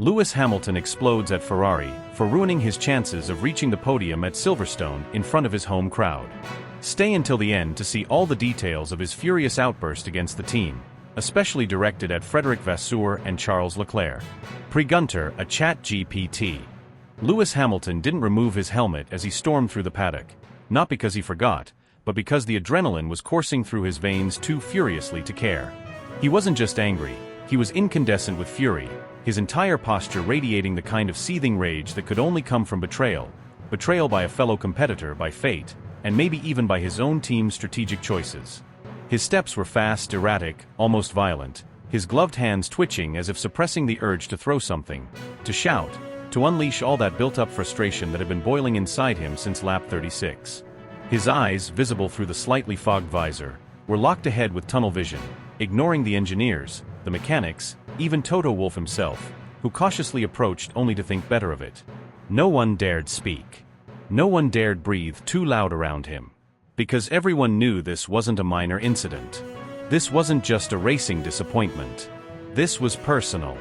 Lewis Hamilton explodes at Ferrari for ruining his chances of reaching the podium at Silverstone in front of his home crowd. Stay until the end to see all the details of his furious outburst against the team, especially directed at Frederic Vasseur and Charles Leclerc. Pre-Gunter, a chat GPT. Lewis Hamilton didn't remove his helmet as he stormed through the paddock, not because he forgot, but because the adrenaline was coursing through his veins too furiously to care. He wasn't just angry, he was incandescent with fury, his entire posture radiating the kind of seething rage that could only come from betrayal by a fellow competitor, by fate, and maybe even by his own team's strategic choices. His steps were fast, erratic, almost violent, his gloved hands twitching as if suppressing the urge to throw something, to shout, to unleash all that built-up frustration that had been boiling inside him since lap 36. His eyes, visible through the slightly fogged visor, were locked ahead with tunnel vision, ignoring the engineers, the mechanics, even Toto Wolff himself, who cautiously approached only to think better of it. No one dared speak. No one dared breathe too loud around him. Because everyone knew this wasn't a minor incident. This wasn't just a racing disappointment. This was personal.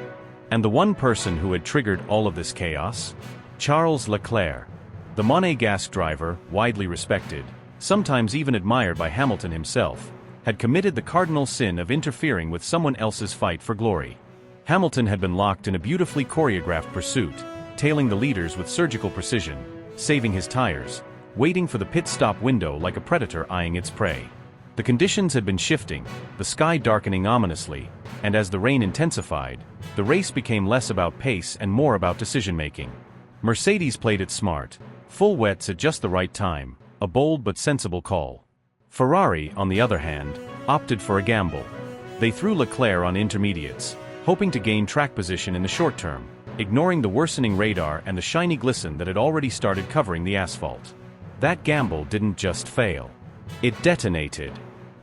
And the one person who had triggered all of this chaos? Charles Leclerc. The Monégasque driver, widely respected, sometimes even admired by Hamilton himself, had committed the cardinal sin of interfering with someone else's fight for glory. Hamilton had been locked in a beautifully choreographed pursuit, tailing the leaders with surgical precision, saving his tires, waiting for the pit stop window like a predator eyeing its prey. The conditions had been shifting, the sky darkening ominously, and as the rain intensified, the race became less about pace and more about decision-making. Mercedes played it smart, full wets at just the right time, a bold but sensible call. Ferrari, on the other hand, opted for a gamble. They threw Leclerc on intermediates, hoping to gain track position in the short term, ignoring the worsening radar and the shiny glisten that had already started covering the asphalt. That gamble didn't just fail. It detonated.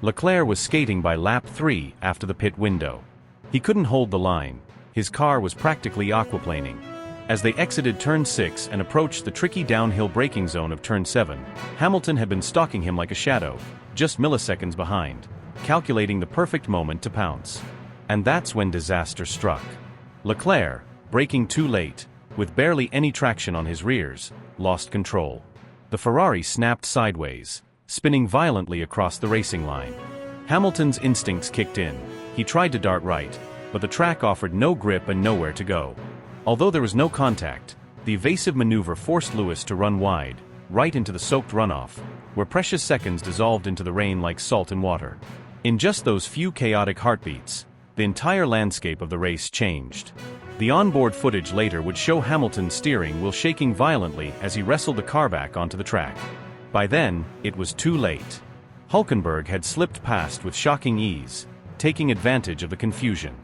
Leclerc was skating by lap 3 after the pit window. He couldn't hold the line. His car was practically aquaplaning. As they exited turn 6 and approached the tricky downhill braking zone of turn 7, Hamilton had been stalking him like a shadow, just milliseconds behind, calculating the perfect moment to pounce. And that's when disaster struck. Leclerc, braking too late, with barely any traction on his rears, lost control. The Ferrari snapped sideways, spinning violently across the racing line. Hamilton's instincts kicked in. He tried to dart right, but the track offered no grip and nowhere to go. Although there was no contact, the evasive maneuver forced Lewis to run wide, right into the soaked runoff, where precious seconds dissolved into the rain like salt in water. In just those few chaotic heartbeats, the entire landscape of the race changed. The onboard footage later would show Hamilton's steering wheel shaking violently as he wrestled the car back onto the track. By then, it was too late. Hülkenberg had slipped past with shocking ease, taking advantage of the confusion.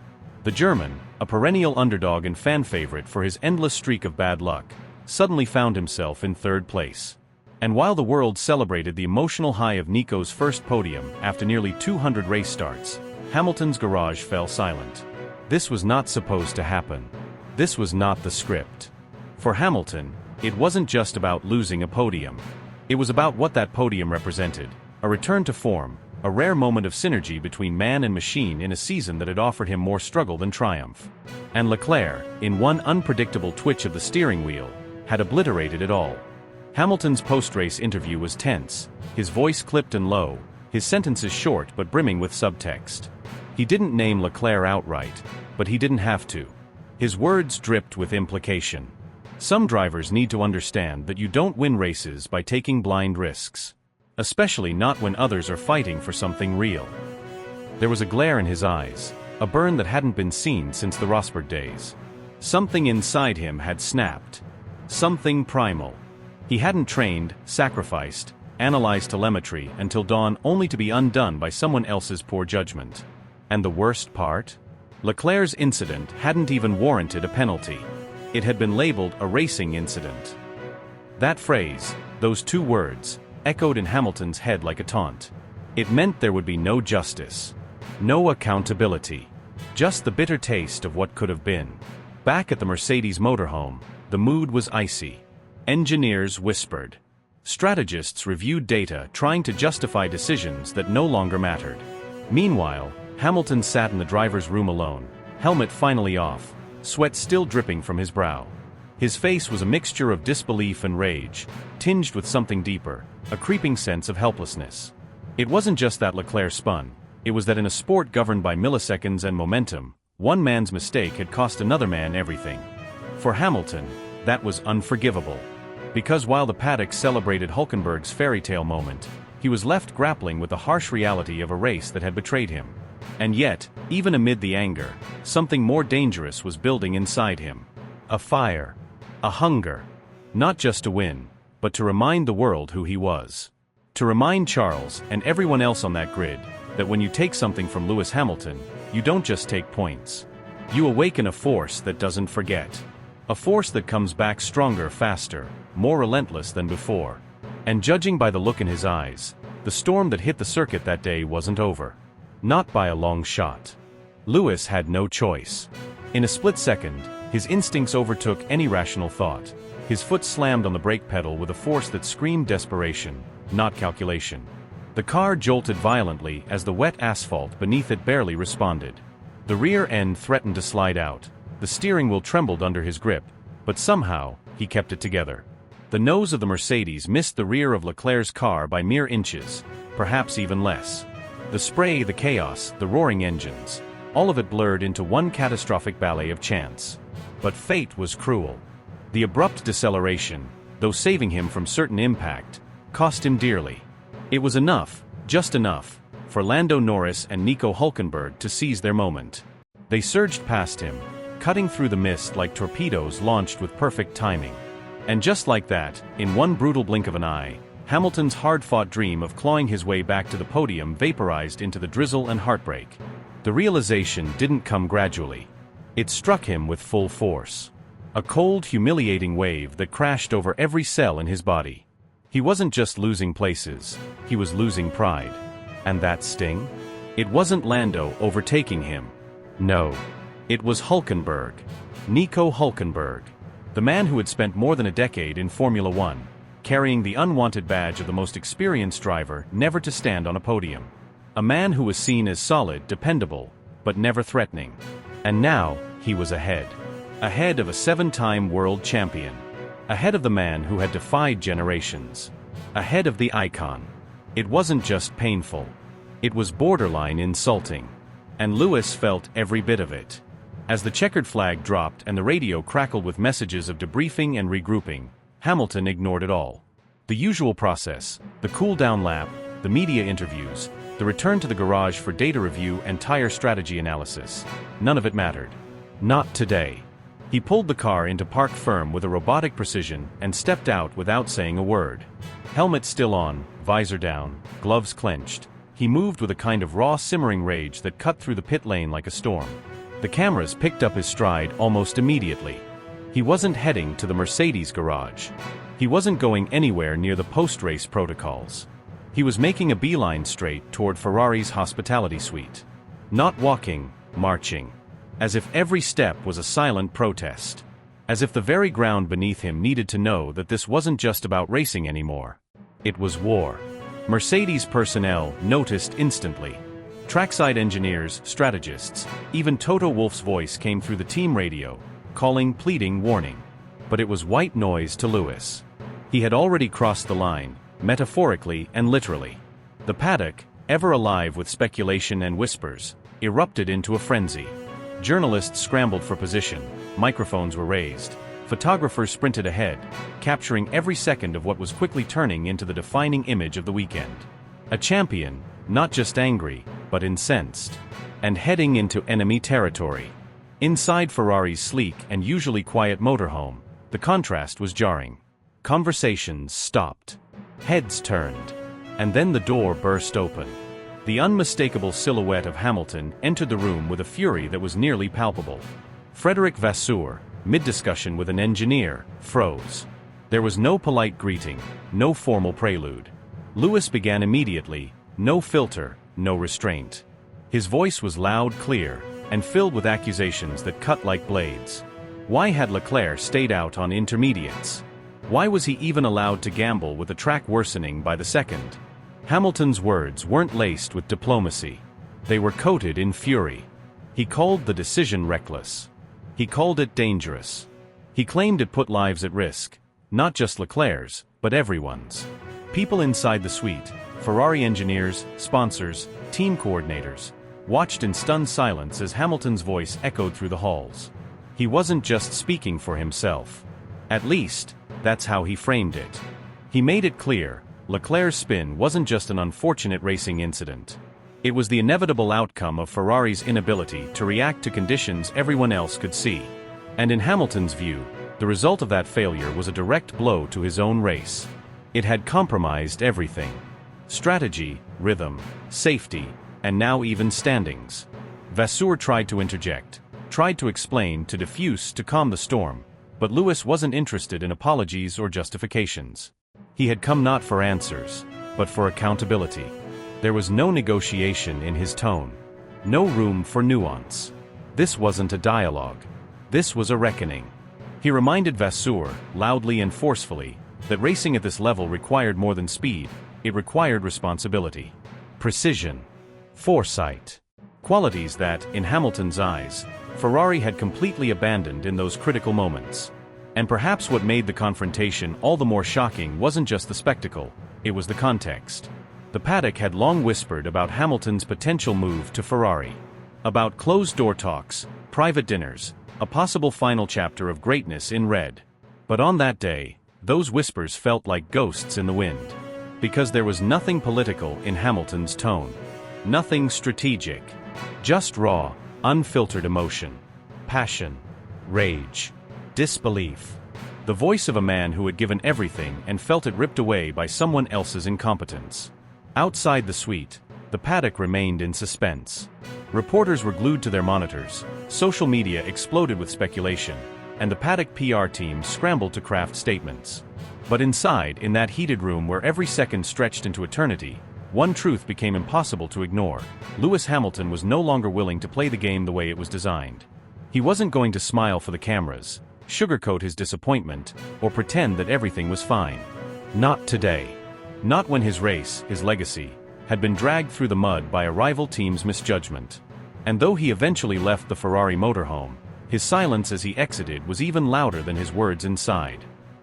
The German, a perennial underdog and fan favorite for his endless streak of bad luck, suddenly found himself in third place. And while the world celebrated the emotional high of Nico's first podium after nearly 200 race starts, Hamilton's garage fell silent. This was not supposed to happen. This was not the script. For Hamilton, it wasn't just about losing a podium. It was about what that podium represented, a return to form, a rare moment of synergy between man and machine in a season that had offered him more struggle than triumph. And Leclerc, in one unpredictable twitch of the steering wheel, had obliterated it all. Hamilton's post-race interview was tense, his voice clipped and low, his sentences short but brimming with subtext. He didn't name Leclerc outright, but he didn't have to. His words dripped with implication. Some drivers need to understand that you don't win races by taking blind risks. Especially not when others are fighting for something real. There was a glare in his eyes, a burn that hadn't been seen since the Rosberg days. Something inside him had snapped. Something primal. He hadn't trained, sacrificed, analyzed telemetry until dawn only to be undone by someone else's poor judgment. And the worst part? Leclerc's incident hadn't even warranted a penalty. It had been labeled a racing incident. That phrase, those two words, echoed in Hamilton's head like a taunt. It meant there would be no justice. No accountability. Just the bitter taste of what could have been. Back at the Mercedes motorhome, the mood was icy. Engineers whispered. Strategists reviewed data trying to justify decisions that no longer mattered. Meanwhile, Hamilton sat in the driver's room alone, helmet finally off, sweat still dripping from his brow. His face was a mixture of disbelief and rage, tinged with something deeper, a creeping sense of helplessness. It wasn't just that Leclerc spun, it was that in a sport governed by milliseconds and momentum, one man's mistake had cost another man everything. For Hamilton, that was unforgivable. Because while the paddock celebrated Hülkenberg's fairy tale moment, he was left grappling with the harsh reality of a race that had betrayed him. And yet, even amid the anger, something more dangerous was building inside him. A fire. A hunger. Not just to win, but to remind the world who he was. To remind Charles and everyone else on that grid that when you take something from Lewis Hamilton, you don't just take points. You awaken a force that doesn't forget. A force that comes back stronger, faster, more relentless than before. And judging by the look in his eyes, the storm that hit the circuit that day wasn't over. Not by a long shot. Lewis had no choice. In a split second, his instincts overtook any rational thought. His foot slammed on the brake pedal with a force that screamed desperation, not calculation. The car jolted violently as the wet asphalt beneath it barely responded. The rear end threatened to slide out. The steering wheel trembled under his grip, but somehow, he kept it together. The nose of the Mercedes missed the rear of Leclerc's car by mere inches, perhaps even less. The spray, the chaos, the roaring engines, all of it blurred into one catastrophic ballet of chance. But fate was cruel. The abrupt deceleration, though saving him from certain impact, cost him dearly. It was enough, just enough, for Lando Norris and Nico Hülkenberg to seize their moment. They surged past him, cutting through the mist like torpedoes launched with perfect timing. And just like that, in one brutal blink of an eye, Hamilton's hard-fought dream of clawing his way back to the podium vaporized into the drizzle and heartbreak. The realization didn't come gradually. It struck him with full force. A cold, humiliating wave that crashed over every cell in his body. He wasn't just losing places, he was losing pride. And that sting? It wasn't Lando overtaking him. No. It was Hülkenberg. Nico Hülkenberg. The man who had spent more than a decade in Formula One, carrying the unwanted badge of the most experienced driver never to stand on a podium. A man who was seen as solid, dependable, but never threatening. And now, he was ahead. Ahead of a 7-time world champion. Ahead of the man who had defied generations. Ahead of the icon. It wasn't just painful. It was borderline insulting. And Lewis felt every bit of it. As the checkered flag dropped and the radio crackled with messages of debriefing and regrouping, Hamilton ignored it all. The usual process, the cool-down lap, the media interviews, the return to the garage for data review and tire strategy analysis. None of it mattered. Not today. He pulled the car into park firm with a robotic precision and stepped out without saying a word. Helmet still on, visor down, gloves clenched. He moved with a kind of raw simmering rage that cut through the pit lane like a storm. The cameras picked up his stride almost immediately. He wasn't heading to the Mercedes garage. He wasn't going anywhere near the post-race protocols. He was making a beeline straight toward Ferrari's hospitality suite. Not walking, marching. As if every step was a silent protest. As if the very ground beneath him needed to know that this wasn't just about racing anymore. It was war. Mercedes personnel noticed instantly. Trackside engineers, strategists, even Toto Wolff's voice came through the team radio, calling, pleading, warning. But it was white noise to Lewis. He had already crossed the line, metaphorically and literally. The paddock, ever alive with speculation and whispers, erupted into a frenzy. Journalists scrambled for position, microphones were raised, photographers sprinted ahead, capturing every second of what was quickly turning into the defining image of the weekend. A champion, not just angry, but incensed. And heading into enemy territory. Inside Ferrari's sleek and usually quiet motorhome, the contrast was jarring. Conversations stopped. Heads turned. And then the door burst open. The unmistakable silhouette of Hamilton entered the room with a fury that was nearly palpable. Frederick Vasseur, mid-discussion with an engineer, froze. There was no polite greeting, no formal prelude. Lewis began immediately, no filter, no restraint. His voice was loud, clear, and filled with accusations that cut like blades. Why had Leclerc stayed out on intermediates? Why was he even allowed to gamble with the track worsening by the second? Hamilton's words weren't laced with diplomacy. They were coated in fury. He called the decision reckless. He called it dangerous. He claimed it put lives at risk, not just Leclerc's, but everyone's. People inside the suite, Ferrari engineers, sponsors, team coordinators, watched in stunned silence as Hamilton's voice echoed through the halls. He wasn't just speaking for himself. At least, that's how he framed it. He made it clear, Leclerc's spin wasn't just an unfortunate racing incident. It was the inevitable outcome of Ferrari's inability to react to conditions everyone else could see. And in Hamilton's view, the result of that failure was a direct blow to his own race. It had compromised everything. Strategy, rhythm, safety, and now even standings. Vasseur tried to interject, tried to explain, to diffuse, to calm the storm, but Lewis wasn't interested in apologies or justifications. He had come not for answers, but for accountability. There was no negotiation in his tone. No room for nuance. This wasn't a dialogue. This was a reckoning. He reminded Vasseur, loudly and forcefully, that racing at this level required more than speed, it required responsibility. Precision. Foresight. Qualities that, in Hamilton's eyes, Ferrari had completely abandoned in those critical moments. And perhaps what made the confrontation all the more shocking wasn't just the spectacle, it was the context. The paddock had long whispered about Hamilton's potential move to Ferrari. About closed-door talks, private dinners, a possible final chapter of greatness in red. But on that day, those whispers felt like ghosts in the wind. Because there was nothing political in Hamilton's tone. Nothing strategic. Just raw, unfiltered emotion. Passion. Rage. Disbelief. The voice of a man who had given everything and felt it ripped away by someone else's incompetence. Outside the suite, the paddock remained in suspense. Reporters were glued to their monitors, social media exploded with speculation, and the paddock PR team scrambled to craft statements. But inside, in that heated room where every second stretched into eternity, one truth became impossible to ignore. Lewis Hamilton was no longer willing to play the game the way it was designed. He wasn't going to smile for the cameras, sugarcoat his disappointment, or pretend that everything was fine. Not today. Not when his race, his legacy, had been dragged through the mud by a rival team's misjudgment. And though he eventually left the Ferrari motorhome, his silence as he exited was even louder than his words inside.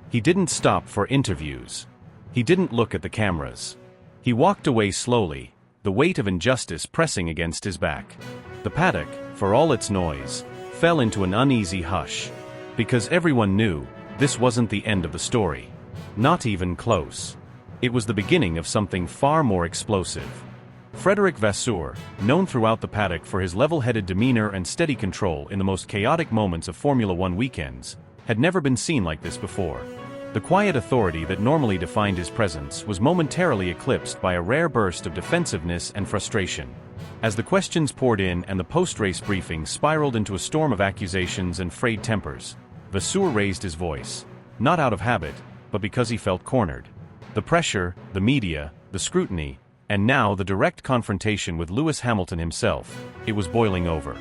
He didn't stop for interviews. He didn't look at the cameras. He walked away slowly, the weight of injustice pressing against his back. The paddock, for all its noise, fell into an uneasy hush. Because everyone knew, this wasn't the end of the story. Not even close. It was the beginning of something far more explosive. Frédéric Vasseur, known throughout the paddock for his level-headed demeanor and steady control in the most chaotic moments of Formula One weekends, had never been seen like this before. The quiet authority that normally defined his presence was momentarily eclipsed by a rare burst of defensiveness and frustration. As the questions poured in and the post-race briefing spiraled into a storm of accusations and frayed tempers, Vasseur raised his voice, not out of habit, but because he felt cornered. The pressure, the media, the scrutiny, and now the direct confrontation with Lewis Hamilton himself, it was boiling over.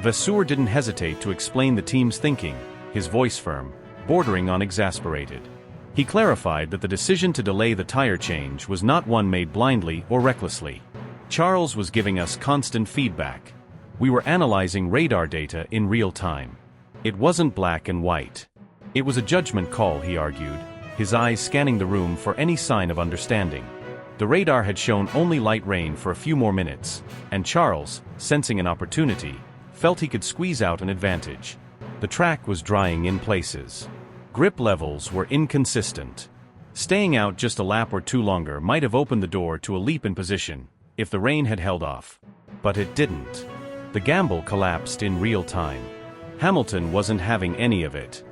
Vasseur didn't hesitate to explain the team's thinking, his voice firm, bordering on exasperated. He clarified that the decision to delay the tire change was not one made blindly or recklessly. Charles was giving us constant feedback. We were analyzing radar data in real time. It wasn't black and white. It was a judgment call, he argued, his eyes scanning the room for any sign of understanding. The radar had shown only light rain for a few more minutes, and Charles, sensing an opportunity, felt he could squeeze out an advantage. The track was drying in places. Grip levels were inconsistent. Staying out just a lap or two longer might have opened the door to a leap in position, if the rain had held off. But it didn't. The gamble collapsed in real time. Hamilton wasn't having any of it.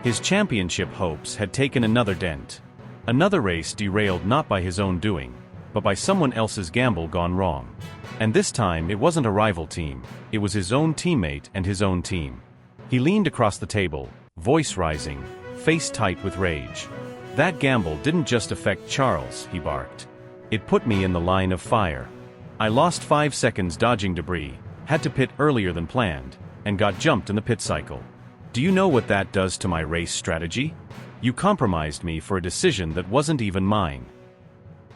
His championship hopes had taken another dent. Another race derailed not by his own doing, but by someone else's gamble gone wrong. And this time it wasn't a rival team, it was his own teammate and his own team. He leaned across the table, voice rising, face tight with rage. That gamble didn't just affect Charles, he barked. It put me in the line of fire. I lost 5 seconds dodging debris, had to pit earlier than planned, and got jumped in the pit cycle. Do you know what that does to my race strategy? You compromised me for a decision that wasn't even mine.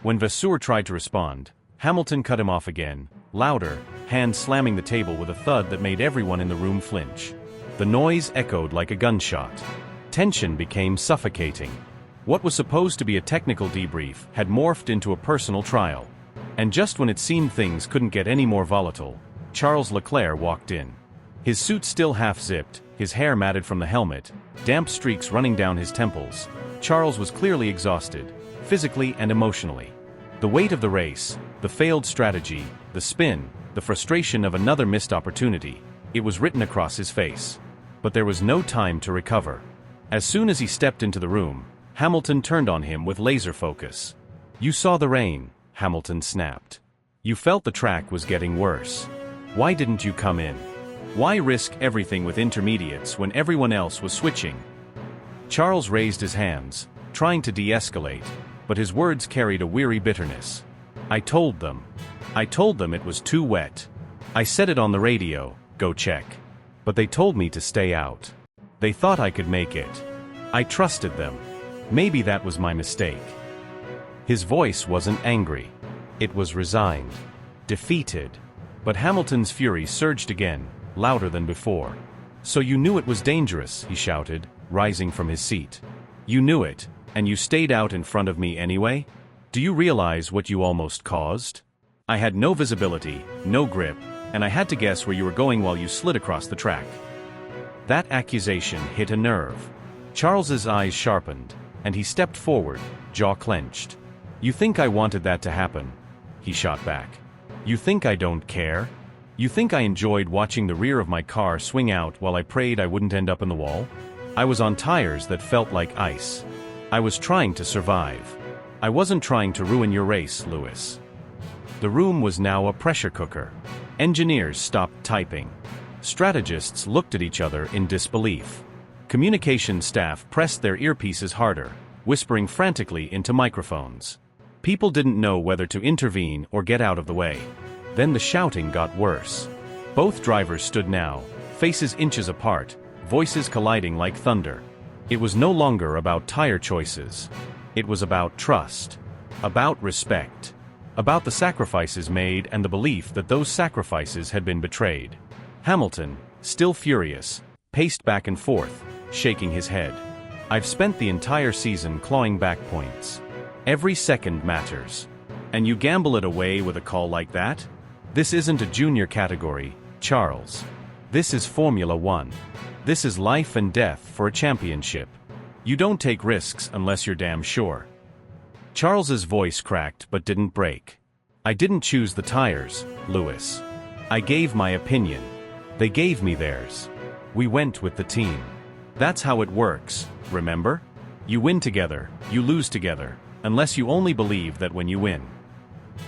When Vasseur tried to respond, Hamilton cut him off again, louder, hand slamming the table with a thud that made everyone in the room flinch. The noise echoed like a gunshot. Tension became suffocating. What was supposed to be a technical debrief had morphed into a personal trial. And just when it seemed things couldn't get any more volatile, Charles Leclerc walked in. His suit still half-zipped, his hair matted from the helmet, damp streaks running down his temples. Charles was clearly exhausted, physically and emotionally. The weight of the race, the failed strategy, the spin, the frustration of another missed opportunity, it was written across his face. But there was no time to recover. As soon as he stepped into the room, Hamilton turned on him with laser focus. "You saw the rain," Hamilton snapped. "You felt the track was getting worse. Why didn't you come in? Why risk everything with intermediates when everyone else was switching?" Charles raised his hands, trying to de-escalate, but his words carried a weary bitterness. I told them it was too wet. I said it on the radio, go check. But they told me to stay out. They thought I could make it. I trusted them. Maybe that was my mistake." His voice wasn't angry. It was resigned. Defeated. But Hamilton's fury surged again, louder than before. "So you knew it was dangerous," he shouted, rising from his seat. "You knew it, and you stayed out in front of me anyway? Do you realize what you almost caused? I had no visibility, no grip, and I had to guess where you were going while you slid across the track." That accusation hit a nerve. Charles's eyes sharpened, and he stepped forward, jaw clenched. "You think I wanted that to happen?" he shot back. "You think I don't care? You think I enjoyed watching the rear of my car swing out while I prayed I wouldn't end up in the wall? I was on tires that felt like ice. I was trying to survive. I wasn't trying to ruin your race, Lewis." The room was now a pressure cooker. Engineers stopped typing. Strategists looked at each other in disbelief. Communication staff pressed their earpieces harder, whispering frantically into microphones. People didn't know whether to intervene or get out of the way. Then the shouting got worse. Both drivers stood now, faces inches apart, voices colliding like thunder. It was no longer about tire choices. It was about trust. About respect. About the sacrifices made and the belief that those sacrifices had been betrayed. Hamilton, still furious, paced back and forth, shaking his head. "I've spent the entire season clawing back points. Every second matters. And you gamble it away with a call like that? This isn't a junior category, Charles. This is Formula One. This is life and death for a championship. You don't take risks unless you're damn sure." Charles's voice cracked but didn't break. "I didn't choose the tires, Lewis. I gave my opinion. They gave me theirs. We went with the team. That's how it works, remember? You win together, you lose together, unless you only believe that when you win."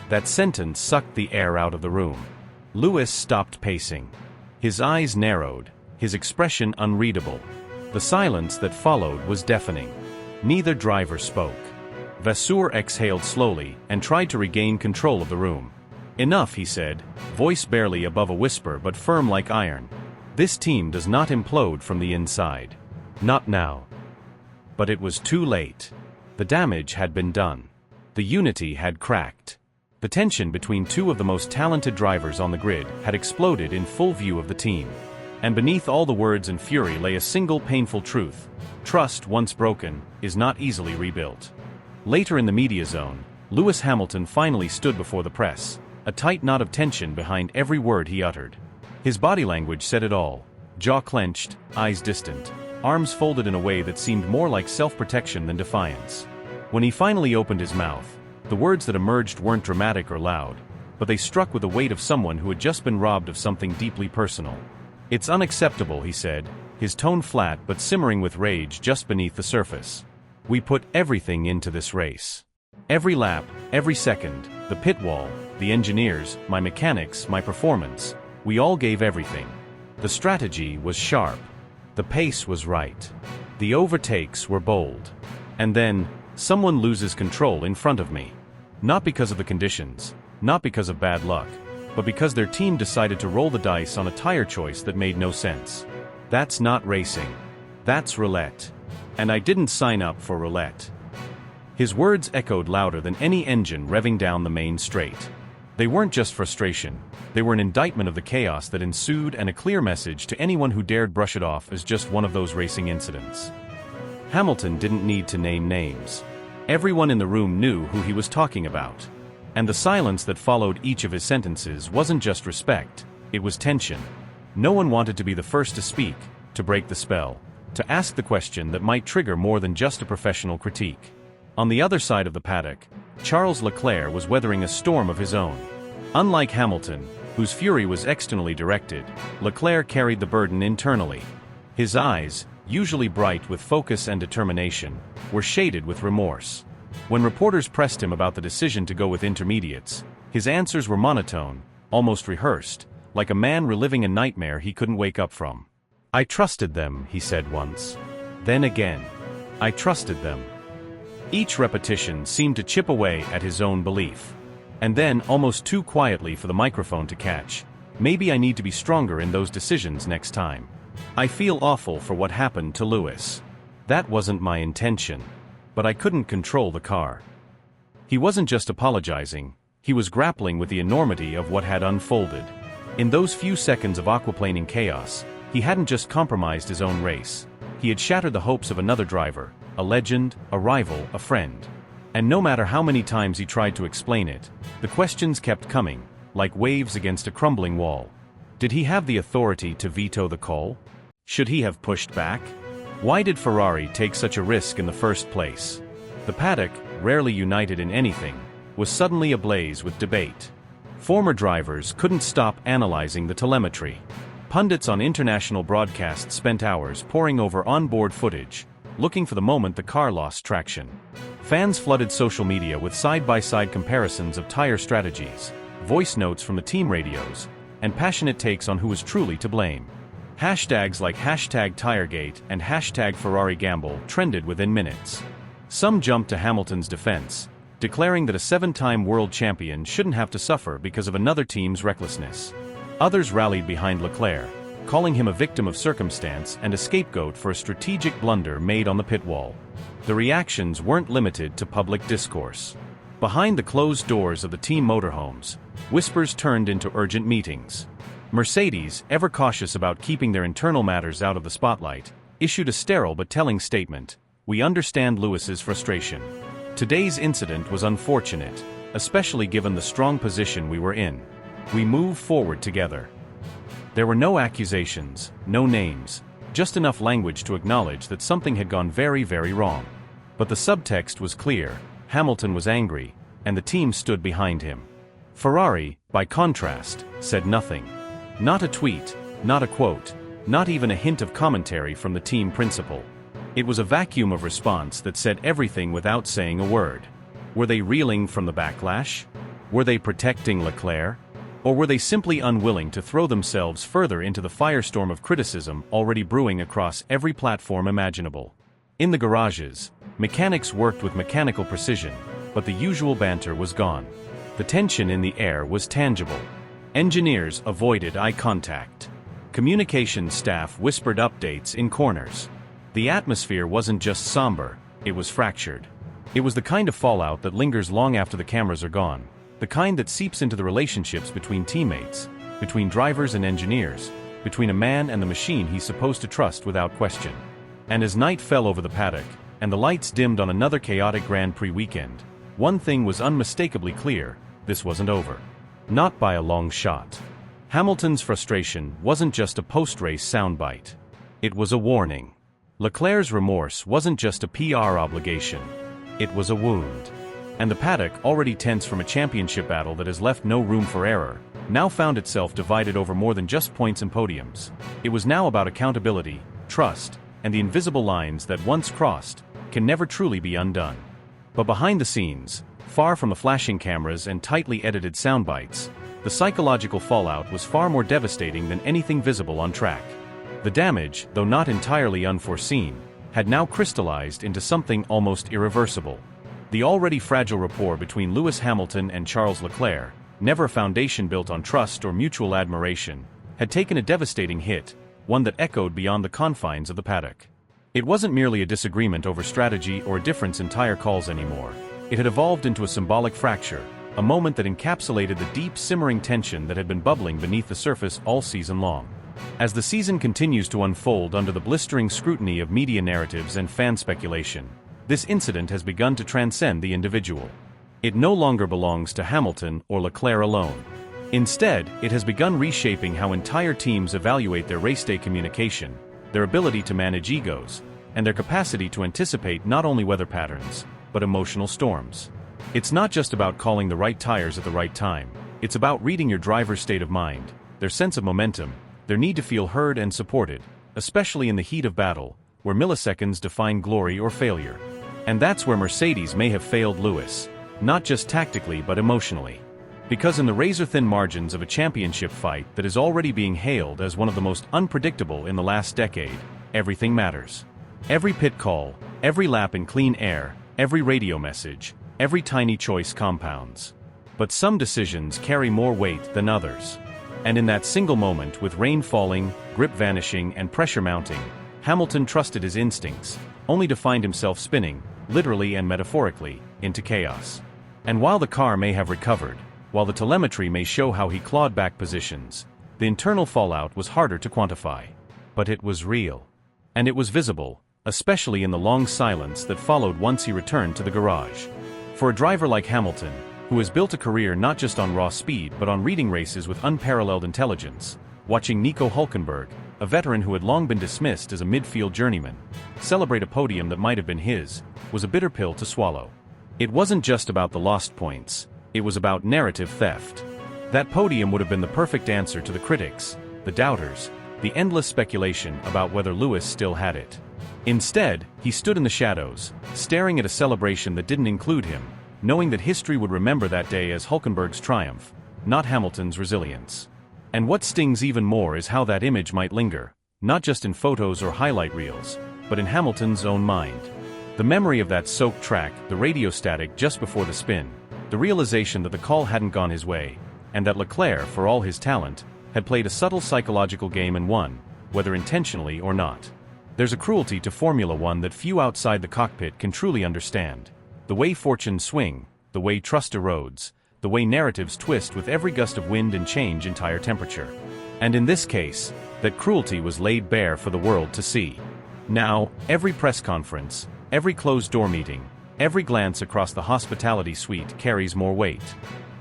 That sentence sucked the air out of the room. Lewis stopped pacing. His eyes narrowed, his expression unreadable. The silence that followed was deafening. Neither driver spoke. Vasseur exhaled slowly and tried to regain control of the room. "Enough," he said, voice barely above a whisper but firm like iron. "This team does not implode from the inside. Not now." But it was too late. The damage had been done. The unity had cracked. The tension between two of the most talented drivers on the grid had exploded in full view of the team. And beneath all the words and fury lay a single painful truth. Trust, once broken, is not easily rebuilt. Later in the media zone, Lewis Hamilton finally stood before the press, a tight knot of tension behind every word he uttered. His body language said it all, jaw clenched, eyes distant, arms folded in a way that seemed more like self-protection than defiance. When he finally opened his mouth, the words that emerged weren't dramatic or loud, but they struck with the weight of someone who had just been robbed of something deeply personal. "It's unacceptable," he said, his tone flat but simmering with rage just beneath the surface. "We put everything into this race. Every lap, every second, the pit wall, the engineers, my mechanics, my performance. We all gave everything. The strategy was sharp. The pace was right. The overtakes were bold. And then, someone loses control in front of me. Not because of the conditions, not because of bad luck, but because their team decided to roll the dice on a tire choice that made no sense. That's not racing. That's roulette. And I didn't sign up for roulette." His words echoed louder than any engine revving down the main straight. They weren't just frustration, they were an indictment of the chaos that ensued and a clear message to anyone who dared brush it off as just one of those racing incidents. Hamilton didn't need to name names. Everyone in the room knew who he was talking about. And the silence that followed each of his sentences wasn't just respect, it was tension. No one wanted to be the first to speak, to break the spell, to ask the question that might trigger more than just a professional critique. On the other side of the paddock, Charles Leclerc was weathering a storm of his own. Unlike Hamilton, whose fury was externally directed, Leclerc carried the burden internally. His eyes, usually bright with focus and determination, were shaded with remorse. When reporters pressed him about the decision to go with intermediates, his answers were monotone, almost rehearsed, like a man reliving a nightmare he couldn't wake up from. "I trusted them," he said once. Then again. "I trusted them." Each repetition seemed to chip away at his own belief. And then, almost too quietly for the microphone to catch, "Maybe I need to be stronger in those decisions next time. I feel awful for what happened to Lewis. That wasn't my intention. But I couldn't control the car." He wasn't just apologizing, he was grappling with the enormity of what had unfolded. In those few seconds of aquaplaning chaos, he hadn't just compromised his own race. He had shattered the hopes of another driver, a legend, a rival, a friend. And no matter how many times he tried to explain it, the questions kept coming, like waves against a crumbling wall. Did he have the authority to veto the call? Should he have pushed back? Why did Ferrari take such a risk in the first place? The paddock, rarely united in anything, was suddenly ablaze with debate. Former drivers couldn't stop analyzing the telemetry. Pundits on international broadcasts spent hours poring over onboard footage, looking for the moment the car lost traction. Fans flooded social media with side-by-side comparisons of tire strategies, voice notes from the team radios, and passionate takes on who was truly to blame. Hashtags like #TireGate and #FerrariGamble trended within minutes. Some jumped to Hamilton's defense, declaring that a 7-time world champion shouldn't have to suffer because of another team's recklessness. Others rallied behind Leclerc, calling him a victim of circumstance and a scapegoat for a strategic blunder made on the pit wall. The reactions weren't limited to public discourse. Behind the closed doors of the team motorhomes, whispers turned into urgent meetings. Mercedes, ever cautious about keeping their internal matters out of the spotlight, issued a sterile but telling statement: "We understand Lewis's frustration. Today's incident was unfortunate, especially given the strong position we were in. We move forward together." There were no accusations, no names, just enough language to acknowledge that something had gone very, very wrong. But the subtext was clear: Hamilton was angry, and the team stood behind him. Ferrari, by contrast, said nothing. Not a tweet, not a quote, not even a hint of commentary from the team principal. It was a vacuum of response that said everything without saying a word. Were they reeling from the backlash? Were they protecting Leclerc? Or were they simply unwilling to throw themselves further into the firestorm of criticism already brewing across every platform imaginable? In the garages, mechanics worked with mechanical precision, but the usual banter was gone. The tension in the air was tangible. Engineers avoided eye contact. Communications staff whispered updates in corners. The atmosphere wasn't just somber, it was fractured. It was the kind of fallout that lingers long after the cameras are gone, the kind that seeps into the relationships between teammates, between drivers and engineers, between a man and the machine he's supposed to trust without question. And as night fell over the paddock, and the lights dimmed on another chaotic Grand Prix weekend, one thing was unmistakably clear: this wasn't over. Not by a long shot. Hamilton's frustration wasn't just a post-race soundbite. It was a warning. Leclerc's remorse wasn't just a PR obligation. It was a wound. And the paddock, already tense from a championship battle that has left no room for error, now found itself divided over more than just points and podiums. It was now about accountability, trust, and the invisible lines that, once crossed, can never truly be undone. But behind the scenes, far from the flashing cameras and tightly edited soundbites, the psychological fallout was far more devastating than anything visible on track. The damage, though not entirely unforeseen, had now crystallized into something almost irreversible. The already fragile rapport between Lewis Hamilton and Charles Leclerc, never a foundation built on trust or mutual admiration, had taken a devastating hit, one that echoed beyond the confines of the paddock. It wasn't merely a disagreement over strategy or a difference in tire calls anymore. It had evolved into a symbolic fracture, a moment that encapsulated the deep simmering tension that had been bubbling beneath the surface all season long. As the season continues to unfold under the blistering scrutiny of media narratives and fan speculation, this incident has begun to transcend the individual. It no longer belongs to Hamilton or Leclerc alone. Instead, it has begun reshaping how entire teams evaluate their race day communication, their ability to manage egos, and their capacity to anticipate not only weather patterns, but emotional storms. It's not just about calling the right tires at the right time, it's about reading your driver's state of mind, their sense of momentum, their need to feel heard and supported, especially in the heat of battle, where milliseconds define glory or failure. And that's where Mercedes may have failed Lewis, not just tactically but emotionally. Because in the razor-thin margins of a championship fight that is already being hailed as one of the most unpredictable in the last decade, everything matters. Every pit call, every lap in clean air, every radio message, every tiny choice compounds. But some decisions carry more weight than others. And in that single moment, with rain falling, grip vanishing, and pressure mounting, Hamilton trusted his instincts, only to find himself spinning, literally and metaphorically, into chaos. And while the car may have recovered, while the telemetry may show how he clawed back positions, the internal fallout was harder to quantify. But it was real. And it was visible, especially in the long silence that followed once he returned to the garage. For a driver like Hamilton, who has built a career not just on raw speed but on reading races with unparalleled intelligence, watching Nico Hülkenberg, a veteran who had long been dismissed as a midfield journeyman, celebrate a podium that might have been his, was a bitter pill to swallow. It wasn't just about the lost points, it was about narrative theft. That podium would have been the perfect answer to the critics, the doubters, the endless speculation about whether Lewis still had it. Instead, he stood in the shadows, staring at a celebration that didn't include him, knowing that history would remember that day as Hülkenberg's triumph, not Hamilton's resilience. And what stings even more is how that image might linger, not just in photos or highlight reels, but in Hamilton's own mind. The memory of that soaked track, the radio static just before the spin, the realization that the call hadn't gone his way, and that Leclerc, for all his talent, had played a subtle psychological game and won, whether intentionally or not. There's a cruelty to Formula One that few outside the cockpit can truly understand. The way fortunes swing, the way trust erodes, the way narratives twist with every gust of wind and change in tire temperature. And in this case, that cruelty was laid bare for the world to see. Now, every press conference, every closed-door meeting, every glance across the hospitality suite carries more weight.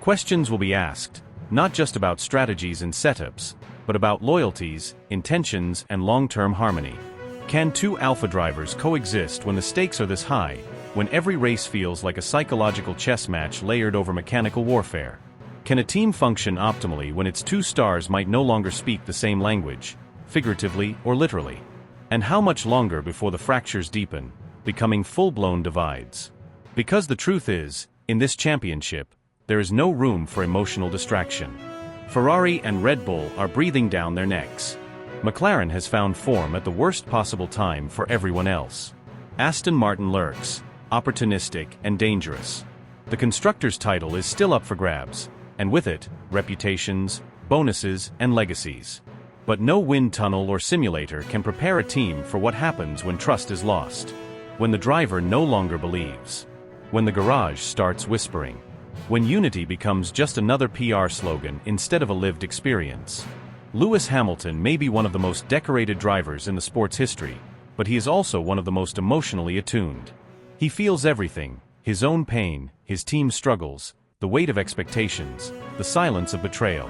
Questions will be asked, not just about strategies and setups, but about loyalties, intentions, and long-term harmony. Can two alpha drivers coexist when the stakes are this high, when every race feels like a psychological chess match layered over mechanical warfare? Can a team function optimally when its two stars might no longer speak the same language, figuratively or literally? And how much longer before the fractures deepen, becoming full-blown divides? Because the truth is, in this championship, there is no room for emotional distraction. Ferrari and Red Bull are breathing down their necks. McLaren has found form at the worst possible time for everyone else. Aston Martin lurks, opportunistic and dangerous. The constructors' title is still up for grabs, and with it, reputations, bonuses, and legacies. But no wind tunnel or simulator can prepare a team for what happens when trust is lost. When the driver no longer believes. When the garage starts whispering. When unity becomes just another PR slogan instead of a lived experience. Lewis Hamilton may be one of the most decorated drivers in the sport's history, but he is also one of the most emotionally attuned. He feels everything, his own pain, his team's struggles, the weight of expectations, the silence of betrayal.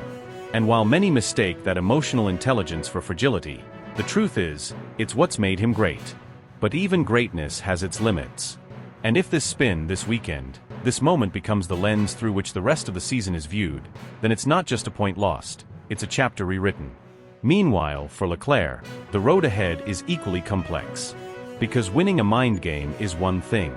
And while many mistake that emotional intelligence for fragility, the truth is, it's what's made him great. But even greatness has its limits. And if this spin this weekend, this moment becomes the lens through which the rest of the season is viewed, then it's not just a point lost, it's a chapter rewritten. Meanwhile, for Leclerc, the road ahead is equally complex. Because winning a mind game is one thing.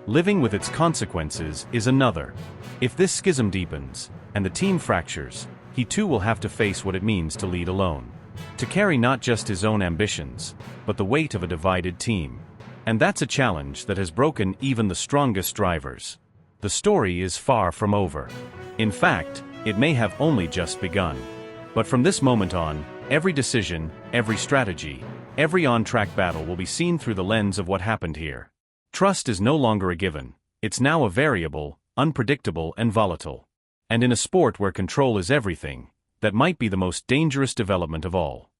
Living with its consequences is another. If this schism deepens, and the team fractures, he too will have to face what it means to lead alone. To carry not just his own ambitions, but the weight of a divided team. And that's a challenge that has broken even the strongest drivers. The story is far from over. In fact, it may have only just begun. But from this moment on, every decision, every strategy, every on-track battle will be seen through the lens of what happened here. Trust is no longer a given, it's now a variable, unpredictable and volatile. And in a sport where control is everything, that might be the most dangerous development of all.